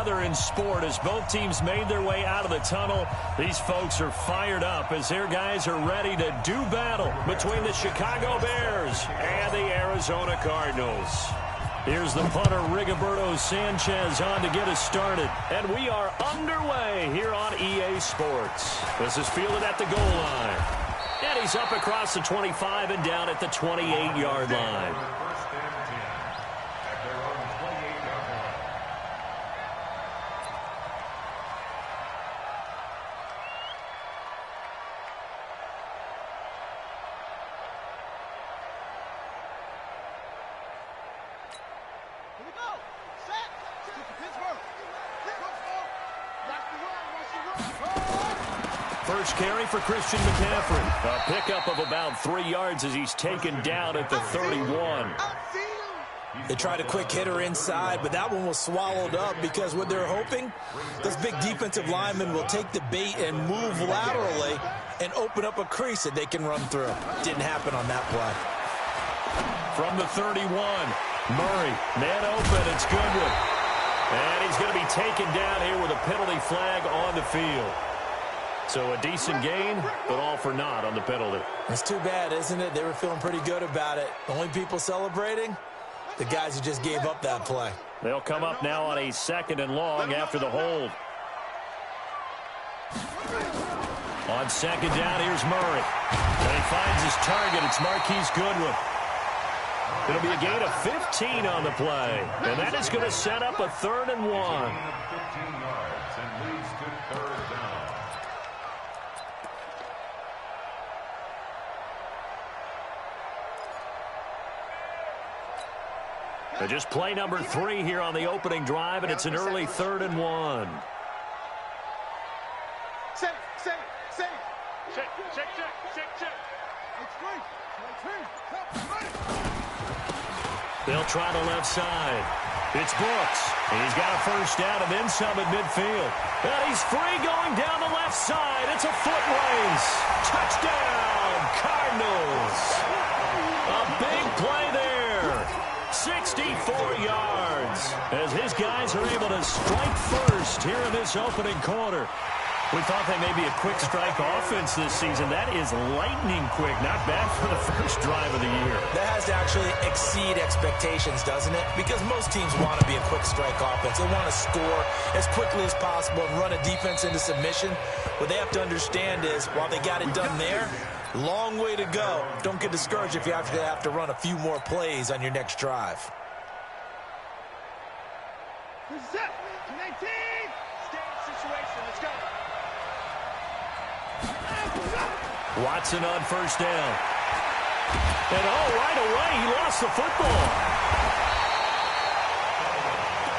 together in sport as both teams made their way out of the tunnel. These folks are fired up as their guys are ready to do battle between the Chicago Bears and the Arizona Cardinals. Here's the punter, Rigoberto Sanchez, on to get us started. And we are underway here on EA Sports. This is fielded at the goal line. And he's up across the 25 and down at the 28-yard line. First carry for Christian McCaffrey. A pickup of about 3 yards as he's taken down at the 31. They tried a quick hitter inside, but that one was swallowed up because what they're hoping, this big defensive lineman will take the bait and move laterally and open up a crease that they can run through. Didn't happen on that play. From the 31, Murray, man open, it's Goodwin. And he's going to be taken down here with a penalty flag on the field. So a decent gain, but all for naught on the penalty. It's too bad, isn't it? They were feeling pretty good about it. The only people celebrating, the guys who just gave up that play. They'll come up now on a 2nd and long after the hold. On 2nd down, here's Murray. And he finds his target. It's Marquise Goodwin. It'll be a gain of 15 on the play. And that is going to set up a 3rd and 1. Just play number 3 here on the opening drive, and it's an early 3rd and 1. Check. They'll try the left side. It's Brooks. And he's got a first down and then some at midfield. And he's free going down the left side. It's a foot race. Touchdown, Cardinals. A big play there. 64 yards as his guys are able to strike first here in this opening quarter. We thought they may be a quick strike offense this season. That is lightning quick. Not bad for the first drive of the year. That has to actually exceed expectations, doesn't it? Because most teams want to be a quick strike offense. They want to score as quickly as possible and run a defense into submission. What they have to understand is, while they got it done there, long way to go. Don't get discouraged if you have to run a few more plays on your next drive. Set. 19. Stay in situation. Let's go. Watson on first down. And right away, he lost the football.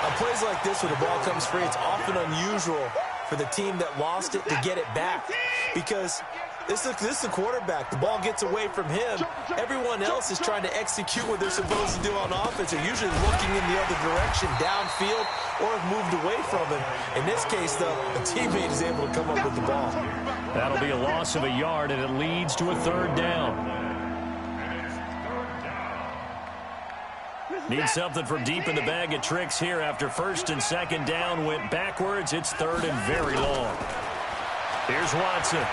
On plays like this where the ball comes free, it's often unusual for the team that lost it to get it back. Because this is the quarterback. The ball gets away from him. Everyone else is trying to execute what they're supposed to do on offense. They're usually looking in the other direction, downfield, or have moved away from him. In this case, though, a teammate is able to come up with the ball. That'll be a loss of a yard, and it leads to a 3rd down. Need something from deep in the bag of tricks here after 1st and 2nd down went backwards. It's 3rd and very long. Here's Watson.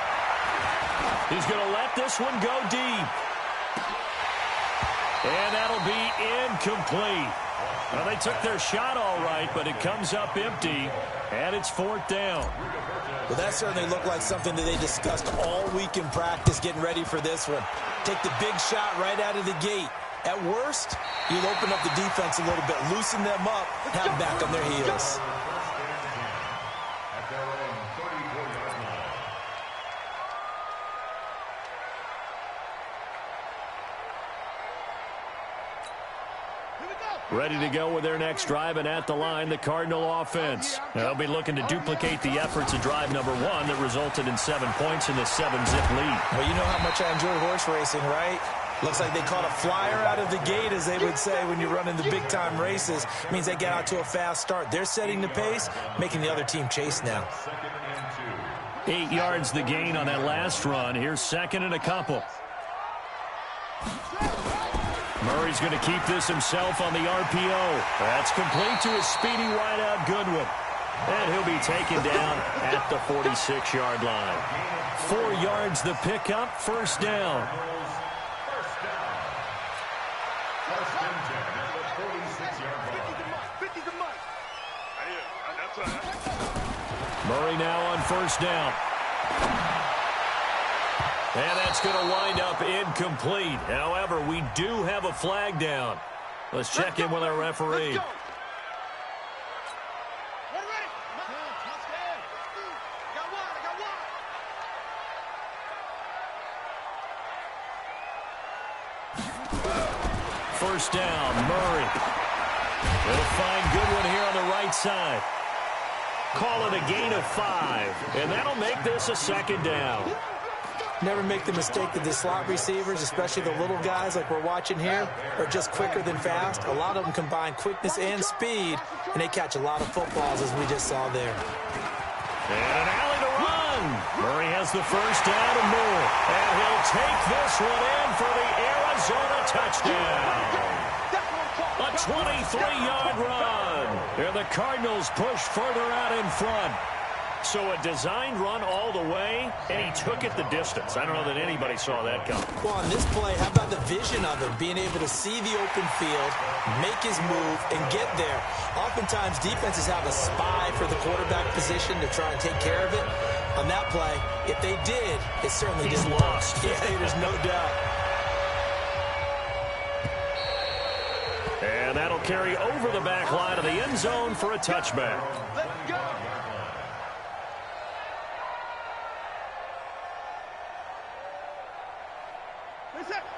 He's going to let this one go deep. And that'll be incomplete. Well, they took their shot all right, but it comes up empty, and it's 4th down. Well, that certainly looked like something that they discussed all week in practice getting ready for this one. Take the big shot right out of the gate. At worst, you'll open up the defense a little bit, loosen them up, have them back on their heels. Ready to go with their next drive, and at the line, the Cardinal offense. They'll be looking to duplicate the efforts of drive number 1 that resulted in 7 points in the 7-zip lead. Well, you know how much I enjoy horse racing, right? Looks like they caught a flyer out of the gate, as they would say when you're running the big-time races. It means they get out to a fast start. They're setting the pace, making the other team chase now. 8 yards the gain on that last run. Here's 2nd and a couple. Murray's going to keep this himself on the RPO. That's complete to his speedy wideout Goodwin. And he'll be taken down at the 46-yard line. 4 yards the pickup, first down. Murray now on first down. And that's going to wind up incomplete. However, we do have a flag down. Let's check in with our referee. First down, Murray. They'll find Goodwin here on the right side. Call it a gain of 5, and that'll make this a second down. Never make the mistake that the slot receivers, especially the little guys like we're watching here, are just quicker than fast. A lot of them combine quickness and speed, and they catch a lot of footballs, as we just saw there. And an alley to run. Murray has the first down and more. And he'll take this one in for the Arizona touchdown. A 23-yard run. And the Cardinals push further out in front. So a designed run all the way, and he took it the distance. I don't know that anybody saw that coming. Well, on this play, how about the vision of him, being able to see the open field, make his move, and get there. Oftentimes, defenses have a spy for the quarterback position to try and take care of it. On that play, if they did, it certainly didn't work. Yeah, there's no doubt. And that'll carry over the back line of the end zone for a touchback. Let's go.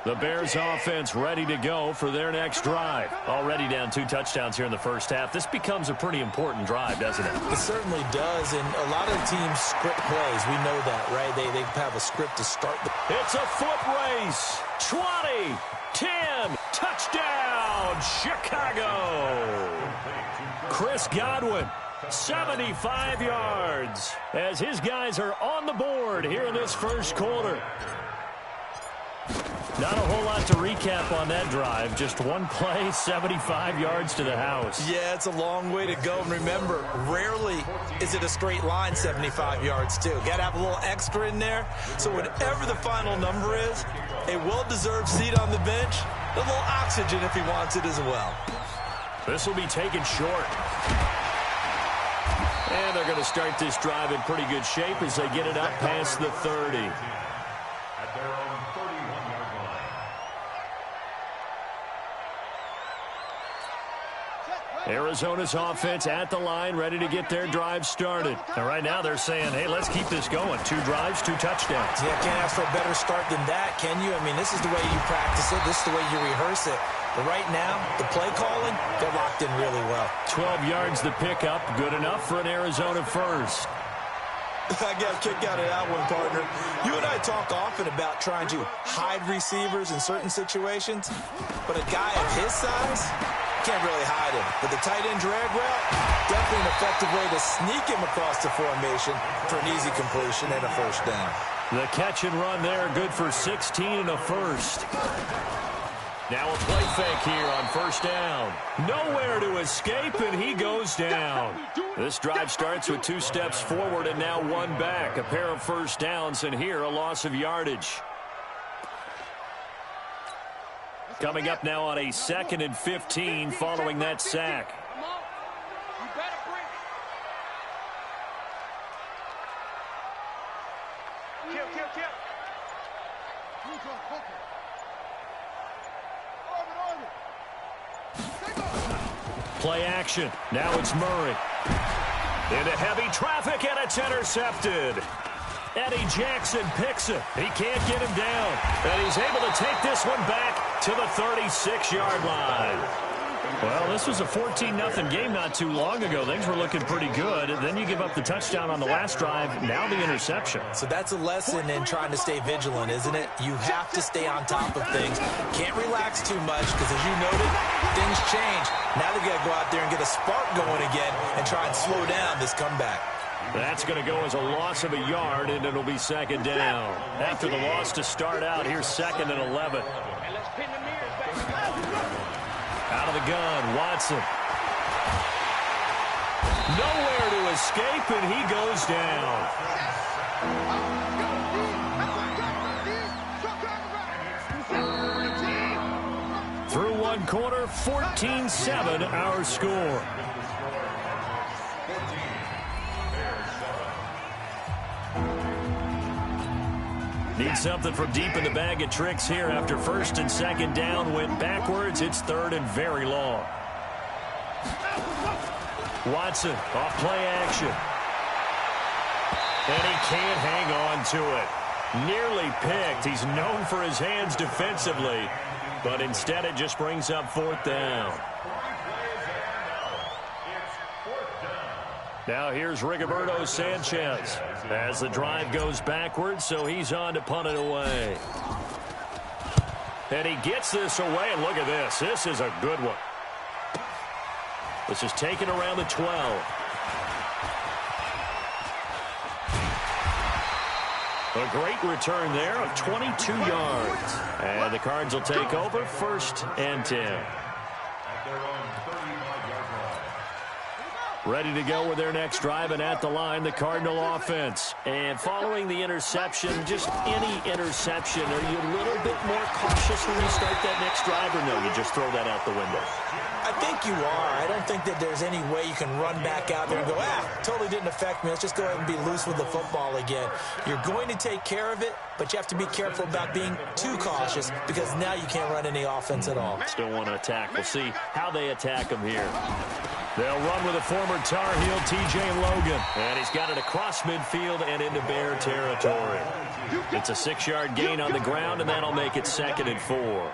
The Bears offense ready to go for their next drive. Already down 2 touchdowns here in the first half. This becomes a pretty important drive, doesn't it? It certainly does, and a lot of teams script plays. We know that, right? They have a script to start. It's a foot race. 20, 10, touchdown, Chicago. Chris Godwin, 75 yards, as his guys are on the board here in this first quarter. Not a whole lot to recap on that drive. Just one play, 75 yards to the house. Yeah, it's a long way to go. And remember, rarely is it a straight line 75 yards, too. Got to have a little extra in there. So whatever the final number is, a well-deserved seat on the bench, a little oxygen if he wants it as well. This will be taken short. And they're going to start this drive in pretty good shape as they get it up past the 30. At their own 31-yard line. Arizona's offense at the line, ready to get their drive started. And right now they're saying, hey, let's keep this going. 2 drives, 2 touchdowns. Yeah, can't ask for a better start than that, can you? I mean, this is the way you practice it. This is the way you rehearse it. But right now, the play calling, they're locked in really well. 12 yards the pickup, good enough for an Arizona first. I got a kick out of that one, partner. You and I talk often about trying to hide receivers in certain situations, but a guy of his size can't really hide him. But the tight end drag route, definitely an effective way to sneak him across the formation for an easy completion and a first down. The catch and run there, good for 16 and a first. Now a play fake here on first down. Nowhere to escape, and he goes down. This drive starts with 2 steps forward and now 1 back. A pair of first downs, and here a loss of yardage. Coming up now on a 2nd and 15 following that sack. Play action. Now it's Murray. Into heavy traffic, and it's intercepted. Eddie Jackson picks it. He can't get him down. And he's able to take this one back to the 36-yard line. Well, this was a 14-0 game not too long ago. Things were looking pretty good. And then you give up the touchdown on the last drive. Now the interception. So that's a lesson in trying to stay vigilant, isn't it? You have to stay on top of things. Can't relax too much because, as you noted, things change. Now they got to go out there and get a spark going again and try and slow down this comeback. That's going to go as a loss of a yard, and it'll be second down. After the loss to start out, here's 2nd and 11. Out of the gun, Watson. Nowhere to escape, and he goes down. Through one quarter, 14-7 our score. Need something from deep in the bag of tricks here after first and second down went backwards. It's third and very long. Watson off play action. And he can't hang on to it. Nearly picked. He's known for his hands defensively, but instead it just brings up fourth down. Now here's Rigoberto Sanchez as the drive goes backwards, so he's on to punt it away. And he gets this away, and look at this. This is a good one. This is taken around the 12. A great return there of 22 yards. And the Cards will take over first and 10. Ready to go with their next drive, and at the line, the Cardinal offense. And following the interception, just any interception, are you a little bit more cautious when you start that next drive, or no, you just throw that out the window? I think you are. I don't think that there's any way you can run back out there and go, totally didn't affect me. Let's just go ahead and be loose with the football again. You're going to take care of it, but you have to be careful about being too cautious because now you can't run any offense at all. Still want to attack. We'll see how they attack him here. They'll run with a former Tar Heel, T.J. Logan. And he's got it across midfield and into Bear territory. It's a 6-yard gain on the ground, and that'll make it second and 4.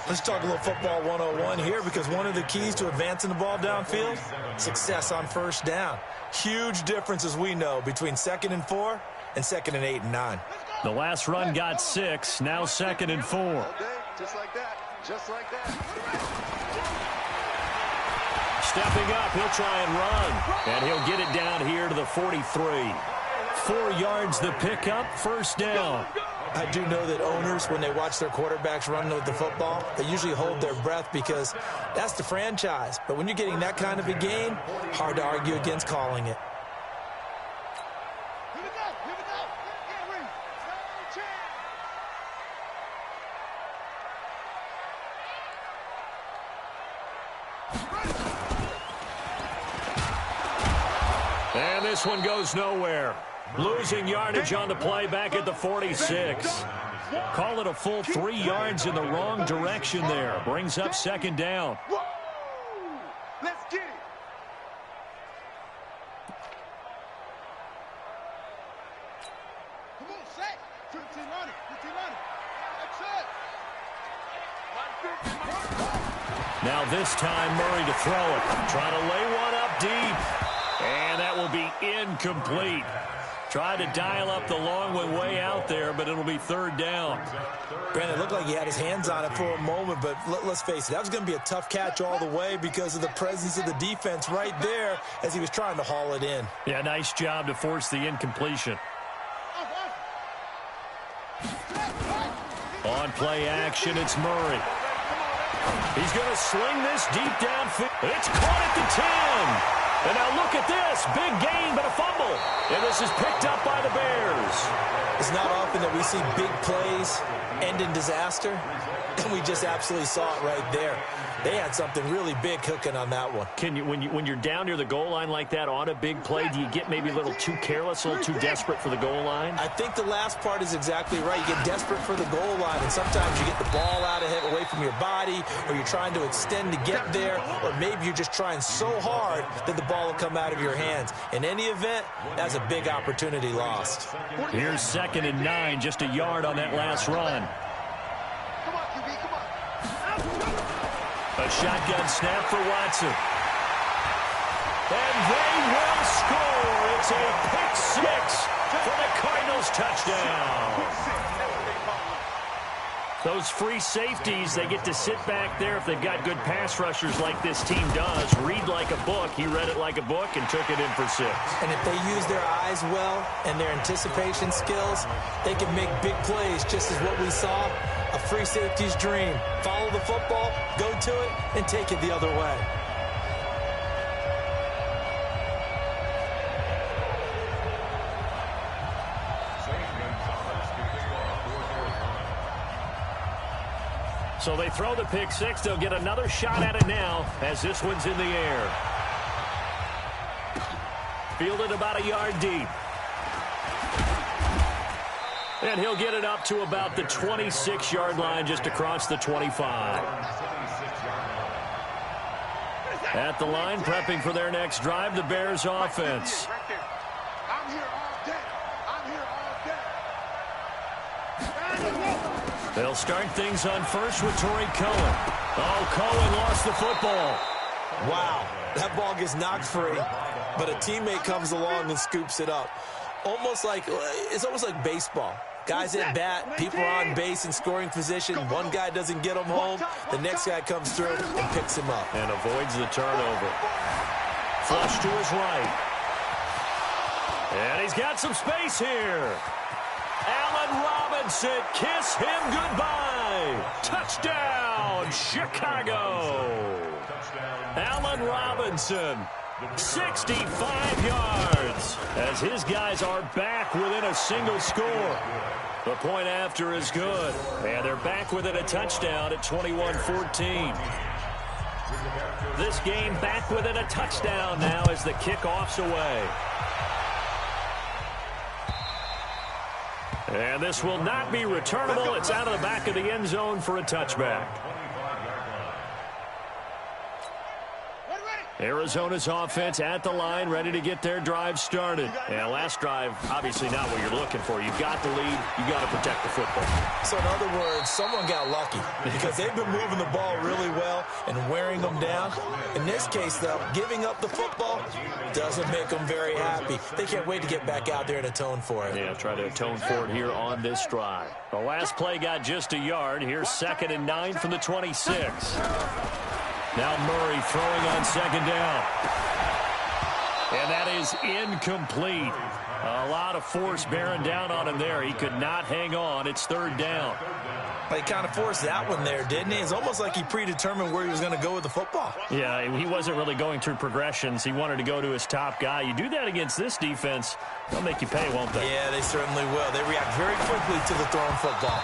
Let's talk a little football 101 here, because one of the keys to advancing the ball downfield, success on first down. Huge difference, as we know, between 2nd and 4 and 2nd and 8 and 9. The last run got 6, now 2nd and 4. Just like that. Just like that. Stepping up, he'll try and run. And he'll get it down here to the 43. 4 yards the pickup, first down. I do know that owners, when they watch their quarterbacks run with the football, they usually hold their breath because that's the franchise. But when you're getting that kind of a gain, hard to argue against calling it. Here we go. Here we go. Here we go. And this one goes nowhere. Losing yardage on the play back at the 46. Call it a full 3 yards in the wrong direction there. Brings up second down. Whoa! Let's get it. Come on, set. 1500. 1500. That's it. Now this time Murray to throw it. Trying to lay one up deep. And that will be incomplete. Tried to dial up the long one way out there, but it'll be third down. Granted, it looked like he had his hands on it for a moment, but let's face it, that was going to be a tough catch all the way because of the presence of the defense right there as he was trying to haul it in. Yeah, nice job to force the incompletion. On play action, it's Murray. He's going to sling this deep downfield. It's caught at the 10. And now look at this. Big gain, but a fumble. And this is picked up by the Bears. It's not often that we see big plays end in disaster, and we just absolutely saw it right there. They had something really big cooking on that one. Can you, when you're down near the goal line like that on a big play, do you get maybe a little too careless, a little too desperate for the goal line? I think the last part is exactly right. You get desperate for the goal line, and sometimes you get the ball out ahead, away from your body, or you're trying to extend to get there, or maybe you're just trying so hard that the ball will come out of your hands. In any event, that's a big opportunity lost. Here's 2nd and 9, just a yard on that last run. Come on, QB, come on. A shotgun snap for Watson. And they will score. It's a pick 6 for the Cardinals touchdown. Those free safeties, they get to sit back there if they've got good pass rushers like this team does. Read like a book. He read it like a book and took it in for 6. And if they use their eyes well and their anticipation skills, they can make big plays, just as what we saw. A free safety's dream. Follow the football, go to it, and take it the other way. So they throw the pick six. They'll get another shot at it now as this one's in the air. Fielded about a yard deep. And he'll get it up to about the 26-yard line, just across the 25. At the line, prepping for their next drive, the Bears offense. I'm here all day. I'm here all day. They'll start things on first with Torrey Cohen. Oh, Cohen lost the football. Wow, that ball gets knocked free, but a teammate comes along and scoops it up. It's almost like baseball. Guys at bat, people are on base in scoring position. One guy doesn't get him home. The next guy comes through and picks him up. And avoids the turnover. Flush to his right. And he's got some space here. Allen Robinson, kiss him goodbye. Touchdown, Chicago. Allen Robinson, 65 yards, as his guys are back within a single score. The point after is good, and they're back within a touchdown at 21-14. This game back within a touchdown now as the kickoff's away. And this will not be returnable. It's out of the back of the end zone for a touchback. Arizona's offense at the line, ready to get their drive started. And last drive, obviously not what you're looking for. You've got the lead. You've got to protect the football. So in other words, someone got lucky because they've been moving the ball really well and wearing them down. In this case, though, giving up the football doesn't make them very happy. They can't wait to get back out there and atone for it. Yeah, try to atone for it here on this drive. The last play got just a yard. Here's 2nd and 9 from the 26. Now Murray throwing on 2nd down. And that is incomplete. A lot of force bearing down on him there. He could not hang on. It's 3rd down. He kind of forced that one there, didn't he? It's almost like he predetermined where he was going to go with the football. Yeah, he wasn't really going through progressions. He wanted to go to his top guy. You do that against this defense, they'll make you pay, won't they? Yeah, they certainly will. They react very quickly to the thrown football.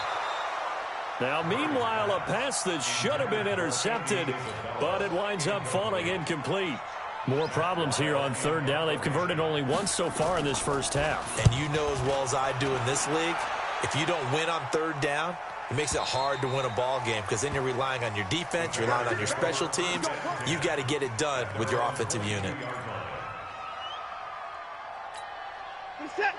Now, meanwhile, a pass that should have been intercepted, but it winds up falling incomplete. More problems here on 3rd down. They've converted only once so far in this first half. And you know as well as I do in this league, if you don't win on 3rd down, it makes it hard to win a ball game because then you're relying on your defense, you're relying on your special teams. You've got to get it done with your offensive unit.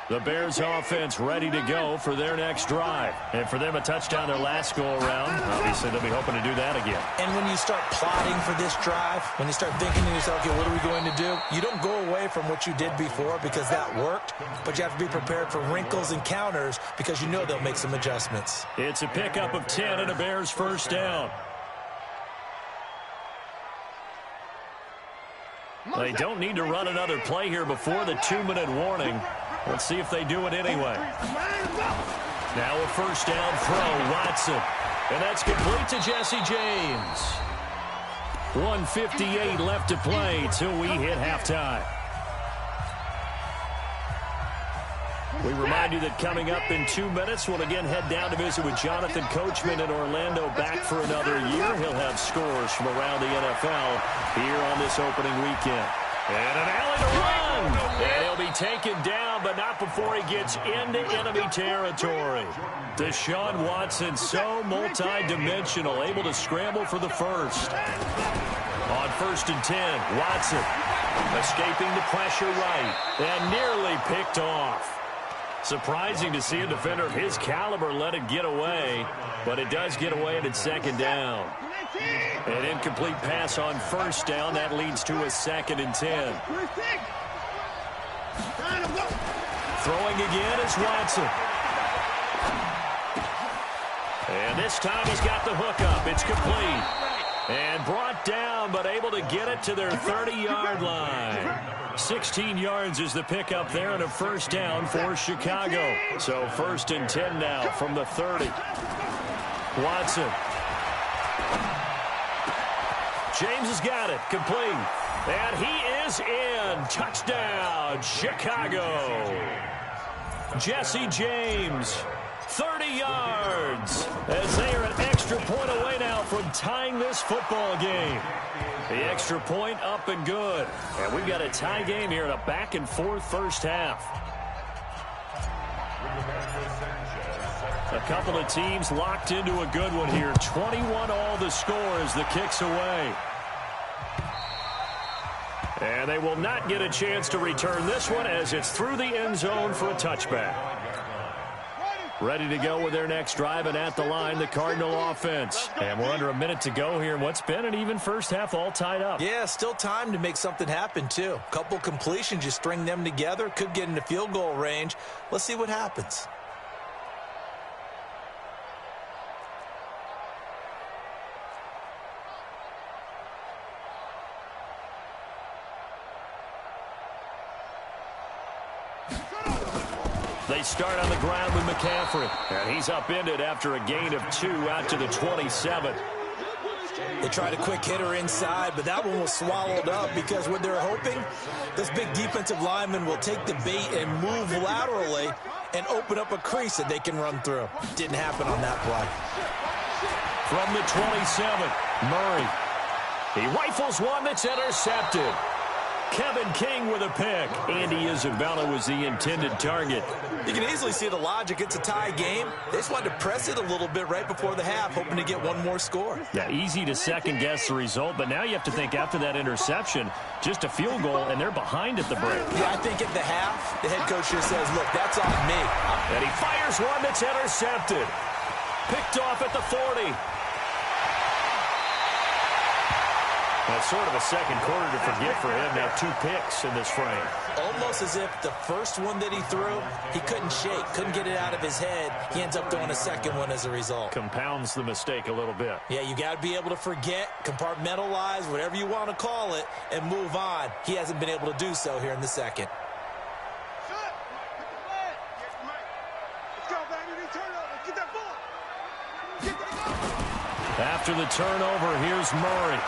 The Bears offense ready to go for their next drive. And for them, a touchdown their last go-around. Obviously, they'll be hoping to do that again. And when you start plotting for this drive, when you start thinking to yourself, okay, what are we going to do? You don't go away from what you did before because that worked, but you have to be prepared for wrinkles and counters because you know they'll make some adjustments. It's a pickup of 10 and a Bears 1st down. They don't need to run another play here before the 2-minute warning. Let's see if they do it anyway. Now a 1st down throw, Watson. And that's complete to Jesse James. 1:58 left to play till we hit halftime. We remind you that coming up in 2 minutes, we'll again head down to visit with Jonathan Coachman in Orlando, back for another year. He'll have scores from around the NFL here on this opening weekend. And an alley to run. And he'll be taken down, but not before he gets into enemy territory. Deshaun Watson, so multi-dimensional, able to scramble for the first. On 1st and 10, Watson escaping the pressure right and nearly picked off. Surprising to see a defender of his caliber let it get away, but it does get away and it's 2nd down. An incomplete pass on 1st down. That leads to a 2nd and 10. Throwing again is Watson. And this time he's got the hook up. It's complete. And brought down, but able to get it to their 30-yard line. 16 yards is the pickup there and a 1st down for Chicago. So 1st and 10 now from the 30. Watson. James has got it. Complete. And he is in. Touchdown, Chicago. Jesse James, 30 yards as they are an extra extra point away now from tying this football game. The extra point up and good. And we've got a tie game here in a back-and-forth first half. A couple of teams locked into a good one here. 21 all the score as the kick's away. And they will not get a chance to return this one as it's through the end zone for a touchback. Ready to go with their next drive, and at the line, the Cardinal offense. And we're under a minute to go here in what's been an even first half, all tied up. Yeah, still time to make something happen, too. Couple completions, you string them together, could get into field goal range. Let's see what happens. They start on the ground with McCaffrey. And he's upended after a gain of 2 out to the 27. They tried a quick hitter inside, but that one was swallowed up because what they're hoping, this big defensive lineman will take the bait and move laterally and open up a crease that they can run through. Didn't happen on that play. From the 27, Murray. He rifles one that's intercepted. Kevin King with a pick. Andy Isabella was the intended target. You can easily see the logic. It's a tie game. They just wanted to press it a little bit right before the half, hoping to get one more score. Yeah, easy to second-guess the result, but now you have to think after that interception, just a field goal, and they're behind at the break. Yeah, I think at the half, the head coach just says, look, that's on me. And he fires one that's intercepted. Picked off at the 40. That's sort of a second quarter to forget for him. Now 2 picks in this frame. Almost as if the first one that he threw, he couldn't shake, couldn't get it out of his head. He ends up throwing a second one as a result. Compounds the mistake a little bit. Yeah, you got to be able to forget, compartmentalize, whatever you want to call it, and move on. He hasn't been able to do so here in the second. After the turnover, here's Murray.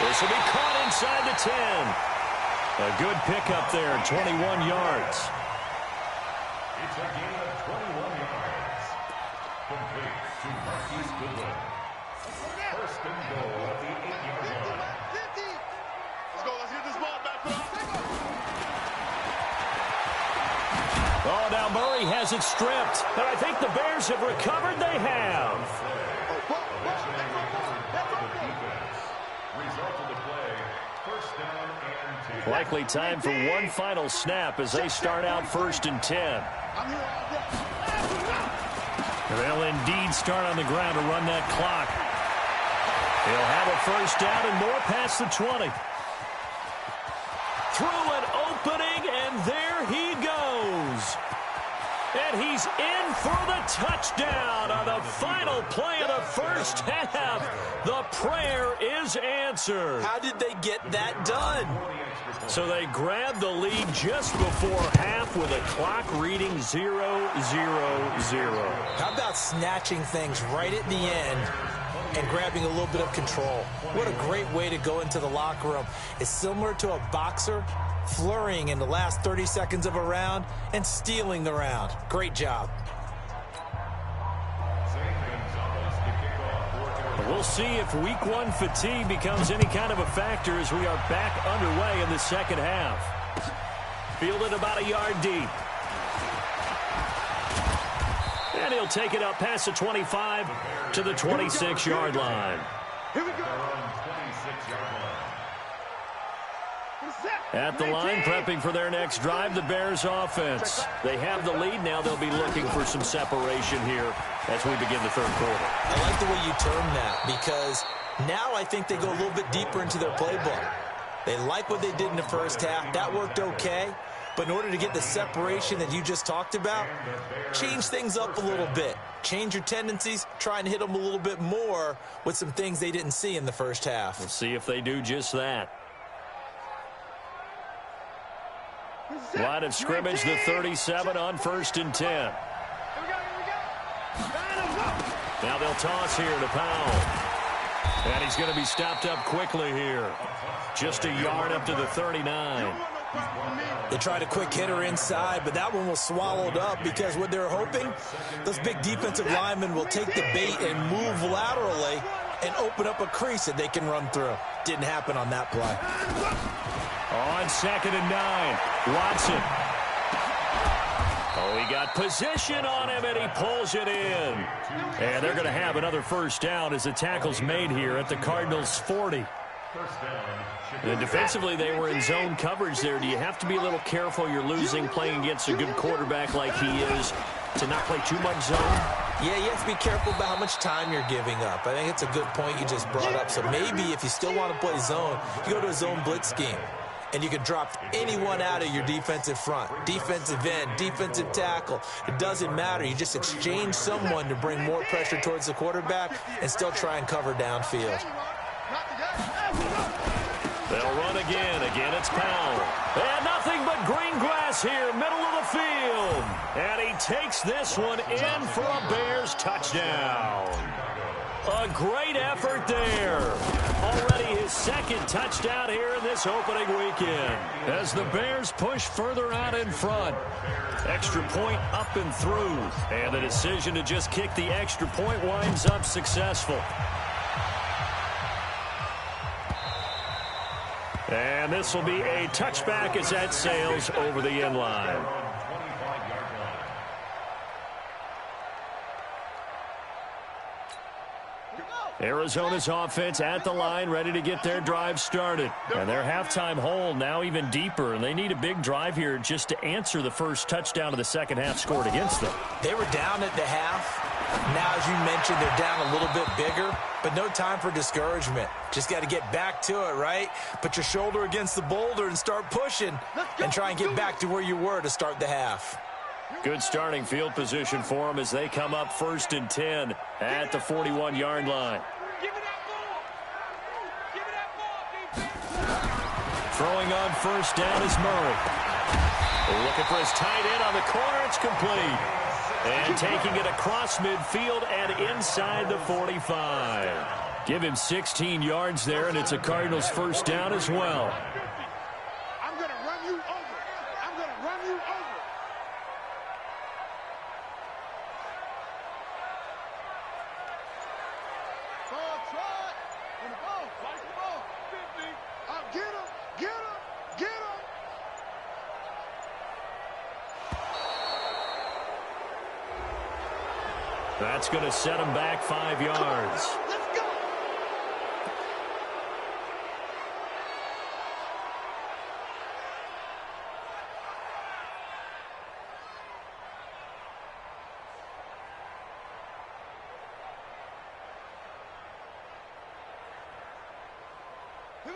This will be caught inside the 10. A good pickup there, 21 yards. It's a gain of 21 yards. Complete to Marquise Goodwin. First and goal at the 8-yard line. Let's go. Let's get this ball back. Oh, now Murray has it stripped. And I think the Bears have recovered. They have. Likely time for one final snap as they start out 1st and 10. They'll indeed start on the ground to run that clock. He'll have a first down and more past the 20. Through an opening, and there he goes. And he's in for the touchdown on the final play of the first half. The prayer is answered. How did they get that done? So they grabbed the lead just before half with a clock reading 0-0-0. How about snatching things right at the end and grabbing a little bit of control? What a great way to go into the locker room. It's similar to a boxer flurrying in the last 30 seconds of a round and stealing the round. Great job. We'll see if week 1 fatigue becomes any kind of a factor as we are back underway in the second half. Fielded about a yard deep. And he'll take it up past the 25 to the 26-yard line. Here we go. At the line, prepping for their next drive, the Bears offense. They have the lead. Now they'll be looking for some separation here as we begin the third quarter. I like the way you term that because now I think they go a little bit deeper into their playbook. They like what they did in the first half. That worked okay. But in order to get the separation that you just talked about, change things up a little bit. Change your tendencies. Try and hit them a little bit more with some things they didn't see in the first half. We'll see if they do just that. Line of scrimmage, the 37 on 1st and 10. Now they'll toss here to Powell. And he's going to be stopped up quickly here. Just a yard up to the 39. They tried a quick hitter inside, but that one was swallowed up because what they're hoping, those big defensive linemen will take the bait and move laterally and open up a crease that they can run through. Didn't happen on that play. On 2nd and 9, Watson. Oh, he got position on him, and he pulls it in. And they're going to have another first down as the tackle's made here at the Cardinals' 40. And defensively, they were in zone coverage there. Do you have to be a little careful? You're losing playing against a good quarterback like he is to not play too much zone? Yeah, you have to be careful about how much time you're giving up. I think it's a good point you just brought up. So maybe if you still want to play zone, you go to a zone blitz scheme. And you can drop anyone out of your defensive front, defensive end, defensive tackle. It doesn't matter. You just exchange someone to bring more pressure towards the quarterback and still try and cover downfield. They'll run again. Again, it's Powell. And nothing but green grass here, middle of the field. And he takes this one in for a Bears touchdown. A great effort there. Already his second touchdown here in this opening weekend. As the Bears push further out in front. Extra point up and through. And the decision to just kick the extra point winds up successful. And this will be a touchback as that sails over the end line. Arizona's offense at the line, ready to get their drive started. And their halftime hole now even deeper, and they need a big drive here just to answer the first touchdown of the second half scored against them. They were down at the half. Now, as you mentioned, they're down a little bit bigger, but no time for discouragement. Just got to get back to it, right? Put your shoulder against the boulder and start pushing and try and get back to where you were to start the half. Good starting field position for them as they come up 1st and 10 at the 41-yard line. Throwing on first down is Murray. Looking for his tight end on the corner. It's complete. And taking it across midfield and inside the 45. Give him 16 yards there, and it's a Cardinals first down as well. I'm going to run you over. I'm going to run you over. Get him, get him, get him. That's going to set him back 5 yards. Let's go.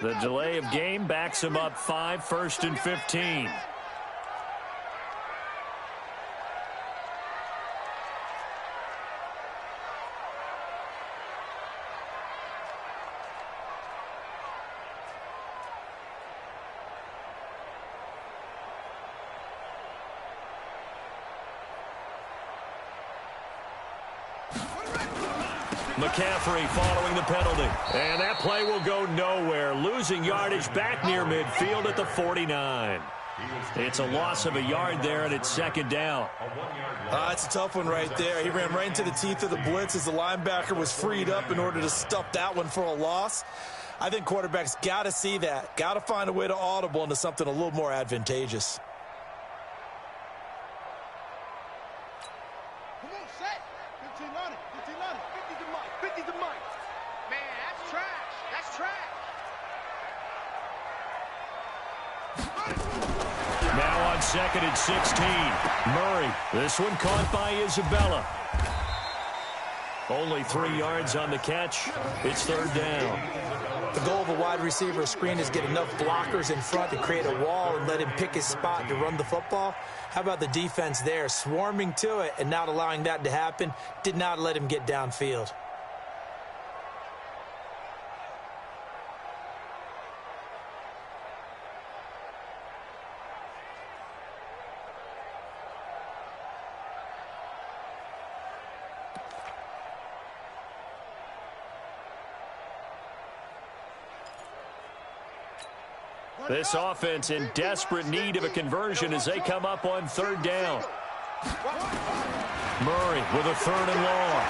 The delay of game backs him up 5, 1st and 15. McCaffrey following the penalty. And that play will go nowhere. Losing yardage back near midfield at the 49. It's a loss of a yard there, and it's 2nd down. It's a tough one right there. He ran right into the teeth of the blitz as the linebacker was freed up in order to stuff that one for a loss. I think quarterbacks got to see that. Got to find a way to audible into something a little more advantageous. Come on, set. 15 on it. 15 on it. 50's the mic. 50's the mic. Man, that's trash. That's trash. Now on 2nd and 16. Murray. This one caught by Isabella. Only 3 yards on the catch. It's 3rd down. The goal of a wide receiver screen is get enough blockers in front to create a wall and let him pick his spot to run the football. How about the defense there, swarming to it and not allowing that to happen? Did not let him get downfield. This offense in desperate need of a conversion as they come up on third down. Murray with a third and long.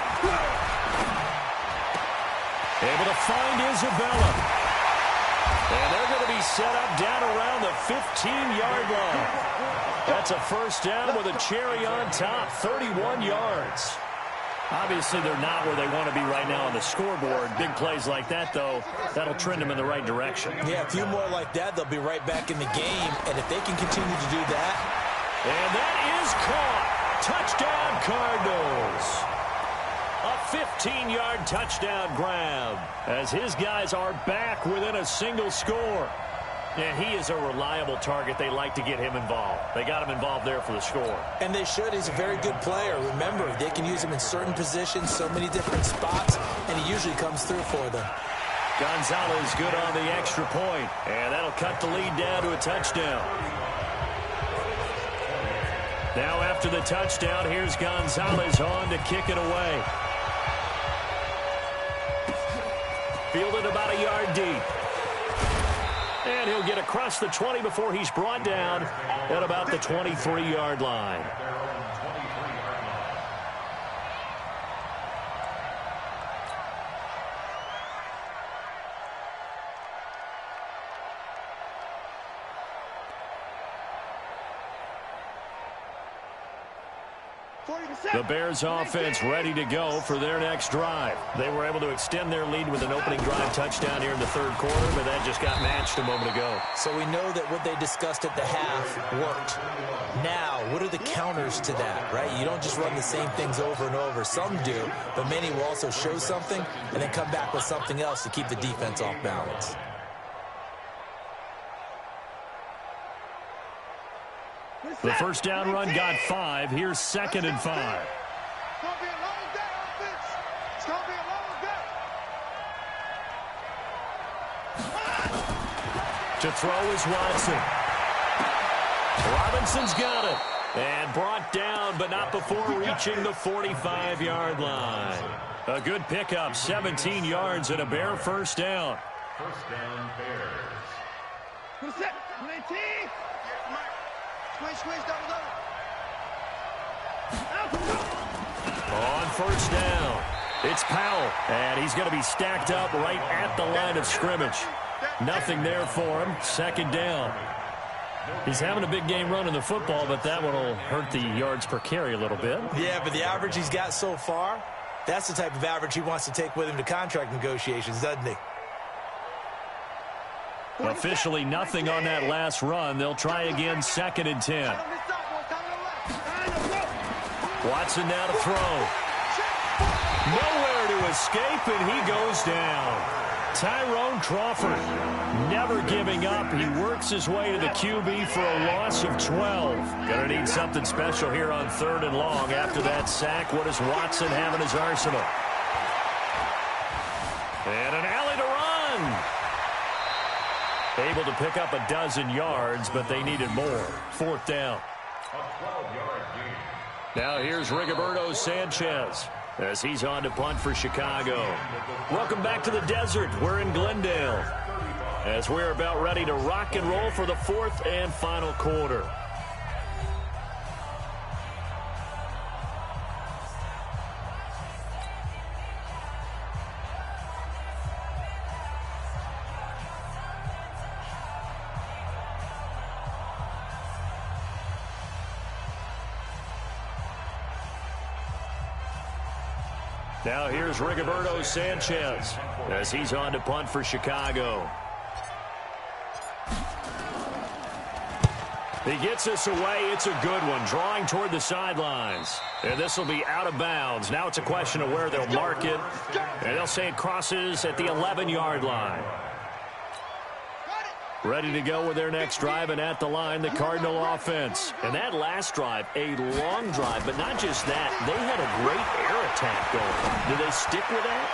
Able to find Isabella. And they're going to be set up down around the 15-yard line. That's a first down with a cherry on top, 31 yards. Obviously, they're not where they want to be right now on the scoreboard. Big plays like that, though, that'll trend them in the right direction. Yeah, a few more like that, they'll be right back in the game. And if they can continue to do that. And that is caught. Touchdown, Cardinals. A 15-yard touchdown grab as his guys are back within a single score. And he is a reliable target. They like to get him involved. They got him involved there for the score. And they should. He's a very good player. Remember, they can use him in certain positions, so many different spots, and he usually comes through for them. Gonzalez good on the extra point, and that'll cut the lead down to a touchdown. Now after the touchdown, here's Gonzalez on to kick it away. Fielded about a yard deep. And he'll get across the 20 before he's brought down at about the 23-yard line. The Bears offense ready to go for their next drive. They were able to extend their lead with an opening drive touchdown here in the third quarter, but that just got matched a moment ago. So we know that what they discussed at the half worked. Now, what are the counters to that, right? You don't just run the same things over and over. Some do, but many will also show something and then come back with something else to keep the defense off balance. The first down run got 5. Here's 2nd and 5. It's going to be a long day, offense. It's going to be a long day. To throw is Watson. Robinson's got it. And brought down, but not before reaching the 45-yard line. A good pickup, 17 yards and a Bear first down. First down, Bears. Who's that? 19. Squish, double. On first down, it's Powell, and he's going to be stacked up right at the line of scrimmage. Nothing there for him. Second down. He's having a big game running the football, but that one will hurt the yards per carry a little bit. Yeah, but the average he's got so far, that's the type of average he wants to take with him to contract negotiations, doesn't he? Officially nothing on that last run. They'll try again, 2nd and 10. Watson now to throw. Nowhere to escape, and he goes down. Tyrone Crawford never giving up. He works his way to the QB for a loss of 12. Gonna need something special here on 3rd and long. After that sack, what does Watson have in his arsenal? And an alley to run. Able to pick up a dozen yards, but they needed more. 4th down. A 12-yard gain. Now here's Rigoberto Sanchez as he's on to punt for Chicago. Welcome back to the desert. We're in Glendale as we're about ready to rock and roll for the 4th and final quarter. Now here's Rigoberto Sanchez as he's on to punt for Chicago. He gets us away. It's a good one. Drawing toward the sidelines. And this will be out of bounds. Now it's a question of where they'll mark it. And they'll say it crosses at the 11-yard line. Ready to go with their next drive, and at the line, the Cardinal offense. And that last drive, a long drive, but not just that. They had a great air attack going. Did they stick with that?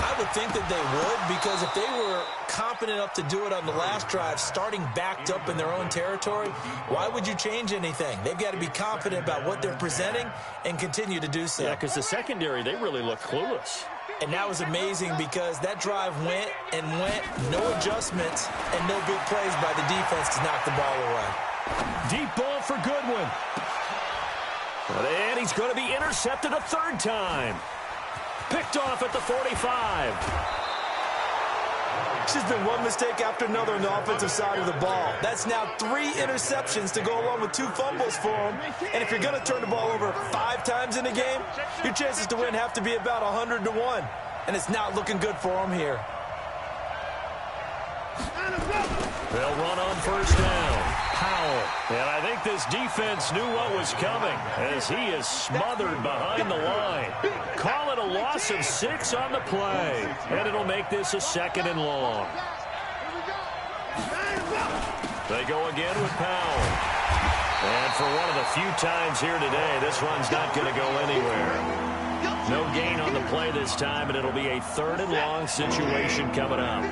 I would think that they would, because if they were competent enough to do it on the last drive, starting backed up in their own territory, why would you change anything? They've got to be confident about what they're presenting and continue to do so. Yeah, because the secondary, they really look clueless. And that was amazing because that drive went and went, no adjustments, and no big plays by the defense to knock the ball away. Deep ball for Goodwin. And he's going to be intercepted a third time. Picked off at the 45. It's just been one mistake after another on the offensive side of the ball. That's now 3 interceptions to go along with 2 fumbles for him. And if you're going to turn the ball over 5 times in a game, your chances to win have to be about 100 to 1. And it's not looking good for him here. They'll run on first down. Powell. And I think this defense knew what was coming as he is smothered behind the line. Call it a loss of 6 on the play. And it'll make this a 2nd and long. They go again with Powell. And for one of the few times here today, this run's not going to go anywhere. No gain on the play this time, and it'll be a 3rd and long situation coming up.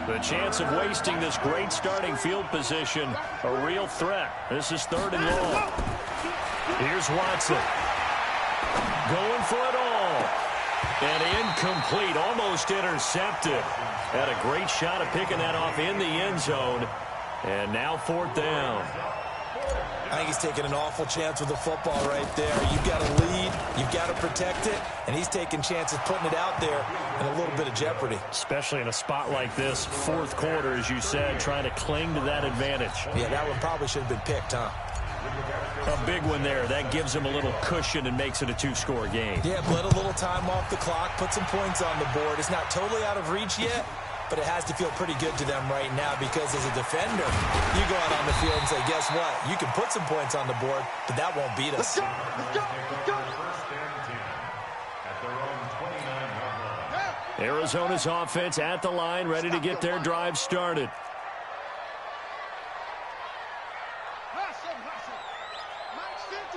The chance of wasting this great starting field position, a real threat. This is 3rd and long. Here's Watson. Going for it all. And incomplete, almost intercepted. Had a great shot at picking that off in the end zone. And now 4th down. I think he's taking an awful chance with the football right there. You've got to lead, you've got to protect it, and he's taking chances putting it out there in a little bit of jeopardy. Especially in a spot like this, 4th quarter, as you said, trying to cling to that advantage. Yeah, that one probably should have been picked, huh? A big one there. That gives him a little cushion and makes it a 2-score game. Yeah, let a little time off the clock, put some points on the board. It's not totally out of reach yet, but it has to feel pretty good to them right now because as a defender, you go out on the field and say, guess what? You can put some points on the board, but that won't beat us. Let's go. Let's go. Let's go. Arizona's offense at the line, ready to get their drive started.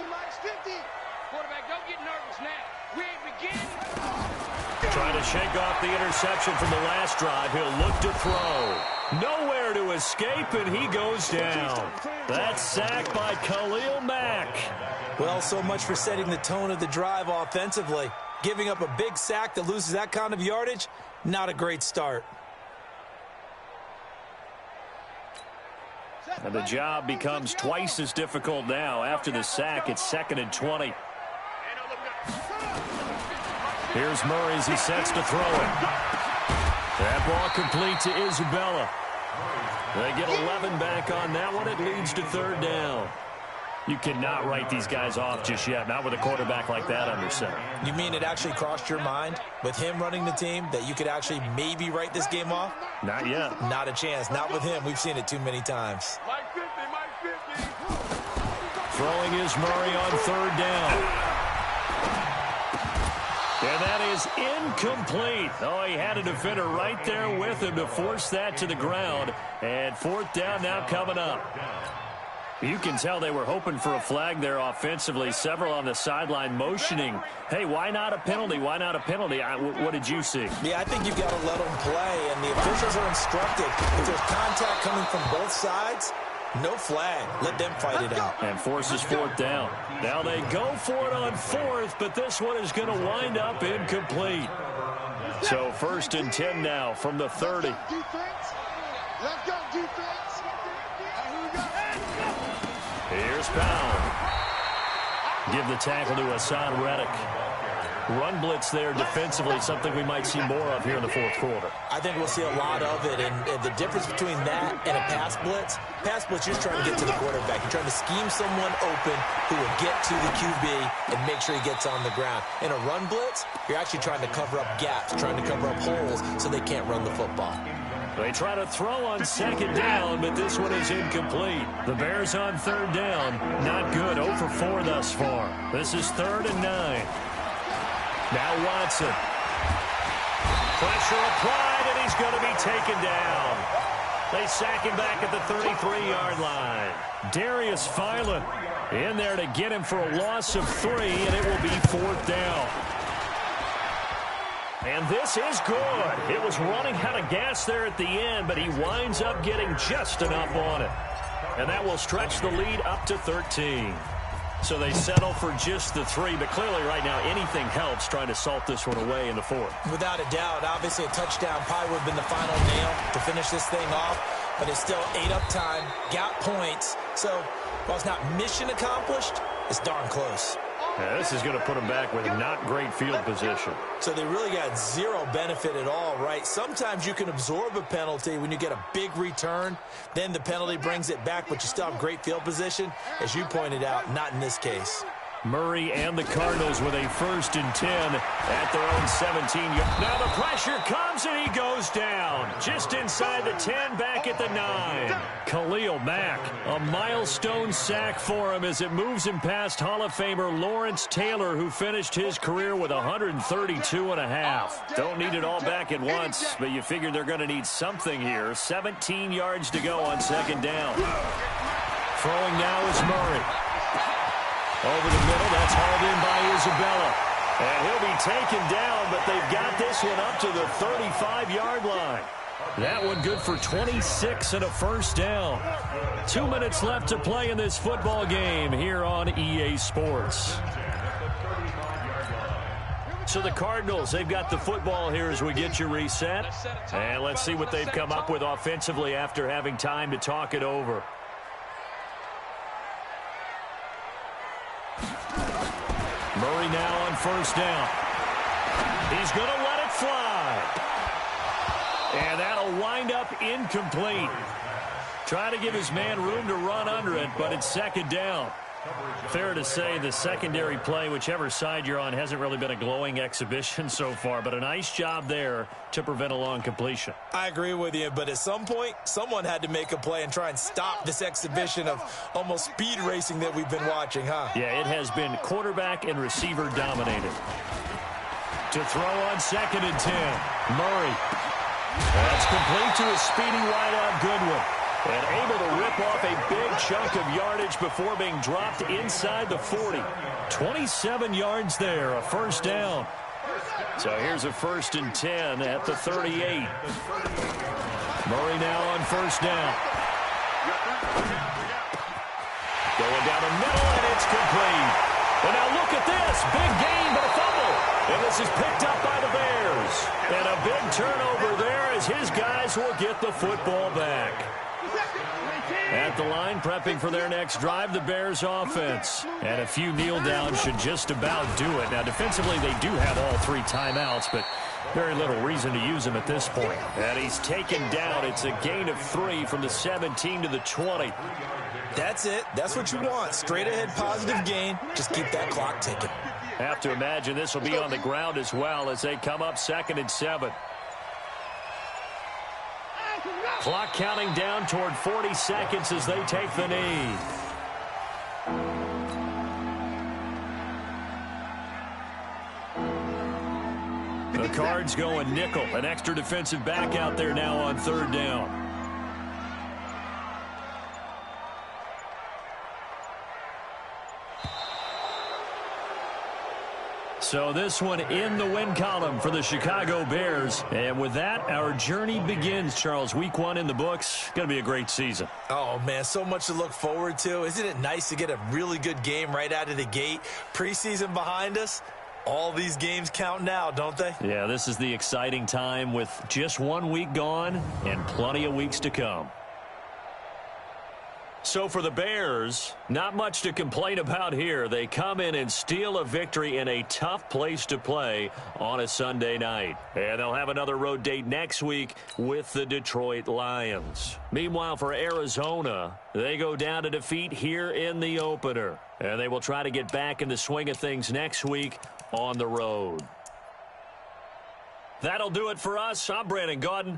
Mike's 50. Quarterback, don't get nervous now. We ain't beginning. Trying to shake off the interception from the last drive. He'll look to throw. Nowhere to escape, and he goes down. That's sacked by Khalil Mack. Well, so much for setting the tone of the drive offensively. Giving up a big sack that loses that kind of yardage, not a great start. And the job becomes twice as difficult now. After the sack, it's 2nd and 20. Here's Murray as he sets to throw it. That ball complete to Isabella. They get 11 back on that one. It leads to 3rd down. You cannot write these guys off just yet, not with a quarterback like that under center. You mean it actually crossed your mind with him running the team that you could actually maybe write this game off? Not yet. Not a chance. Not with him. We've seen it too many times. Mike 50. Throwing is Murray on 3rd down. And that is incomplete. Oh, he had a defender right there with him to force that to the ground. And 4th down now coming up. You can tell they were hoping for a flag there offensively. Several on the sideline motioning. Hey, why not a penalty? Why not a penalty? What did you see? Yeah, I think you've got to let them play, and the officials are instructed. If there's contact coming from both sides, no flag. Let them fight it out. And forces 4th down. Now they go for it on 4th, but this one is going to wind up incomplete. So 1st and 10 now from the 30. Defense. Let's go, defense. Here's Powell. Give the tackle to Hassan Reddick. Run blitz there defensively, something we might see more of here in the 4th quarter. I think we'll see a lot of it, and the difference between that and a pass blitz, you're just trying to get to the quarterback. You're trying to scheme someone open who will get to the QB and make sure he gets on the ground. In a run blitz, you're actually trying to cover up gaps, trying to cover up holes so they can't run the football. They try to throw on 2nd down, but this one is incomplete. The Bears on 3rd down. Not good. 0 for 4 thus far. This is 3rd and 9. Now Watson. Pressure applied, and he's going to be taken down. They sack him back at the 33-yard line. Darius Philon in there to get him for a loss of 3, and it will be 4th down. And this is good. It was running out of gas there at the end, but he winds up getting just enough on it. And that will stretch the lead up to 13. So they settle for just the 3, but clearly right now anything helps trying to salt this one away in the 4th. Without a doubt, obviously a touchdown probably would have been the final nail to finish this thing off, but it's still 8 up time, got points. So while it's not mission accomplished, it's darn close. Yeah, this is going to put them back with not great field position. So they really got zero benefit at all, right? Sometimes you can absorb a penalty when you get a big return. Then the penalty brings it back, but you still have great field position. As you pointed out, not in this case. Murray and the Cardinals with a 1st and 10 at their own 17. Now the pressure comes and he goes down. Just inside the 10, back at the 9. Khalil Mack, a milestone sack for him as it moves him past Hall of Famer Lawrence Taylor, who finished his career with 132.5. Don't need it all back at once, but you figure they're going to need something here. 17 yards to go on 2nd down. Throwing now is Murray. Over the middle, that's hauled in by Isabella. And he'll be taken down, but they've got this one up to the 35-yard line. That one good for 26 and a 1st down. 2 minutes left to play in this football game here on EA Sports. So the Cardinals, they've got the football here as we get you reset. And let's see what they've come up with offensively after having time to talk it over. Murray now on 1st down. He's going to let it fly. And that'll wind up incomplete. Try to give his man room to run under it, but it's 2nd down. Fair to say the secondary play, whichever side you're on, hasn't really been a glowing exhibition so far, but a nice job there to prevent a long completion. I agree with you, but at some point, someone had to make a play and try and stop this exhibition of almost speed racing that we've been watching, huh? Yeah, it has been quarterback and receiver dominated. To throw on 2nd and 10, Murray. That's complete to a speedy wideout Goodwin. And able to rip off a big chunk of yardage before being dropped inside the 40. 27 yards there, a 1st down. So here's a 1st and 10 at the 38. Murray now on 1st down. Going down the middle, and it's complete. And now look at this. Big gain, but a fumble. And this is picked up by the Bears. And a big turnover there as his guys will get the football back. At the line, prepping for their next drive, the Bears offense. And a few kneel downs should just about do it. Now, defensively, they do have all 3 timeouts, but very little reason to use them at this point. And he's taken down. It's a gain of 3 from the 17 to the 20. That's it. That's what you want. Straight ahead positive gain. Just keep that clock ticking. Have to imagine this will be on the ground as well as they come up 2nd and 7. Clock counting down toward 40 seconds as they take the knee. The Cards going nickel. An extra defensive back out there now on 3rd down. So this one in the win column for the Chicago Bears. And with that, our journey begins, Charles. Week 1 in the books. Going to be a great season. Oh, man, so much to look forward to. Isn't it nice to get a really good game right out of the gate? Preseason behind us. All these games count now, don't they? Yeah, this is the exciting time with just 1 week gone and plenty of weeks to come. So for the Bears, not much to complain about here. They come in and steal a victory in a tough place to play on a Sunday night. And they'll have another road date next week with the Detroit Lions. Meanwhile, for Arizona, they go down to defeat here in the opener. And they will try to get back in the swing of things next week on the road. That'll do it for us. I'm Brandon Gaudin.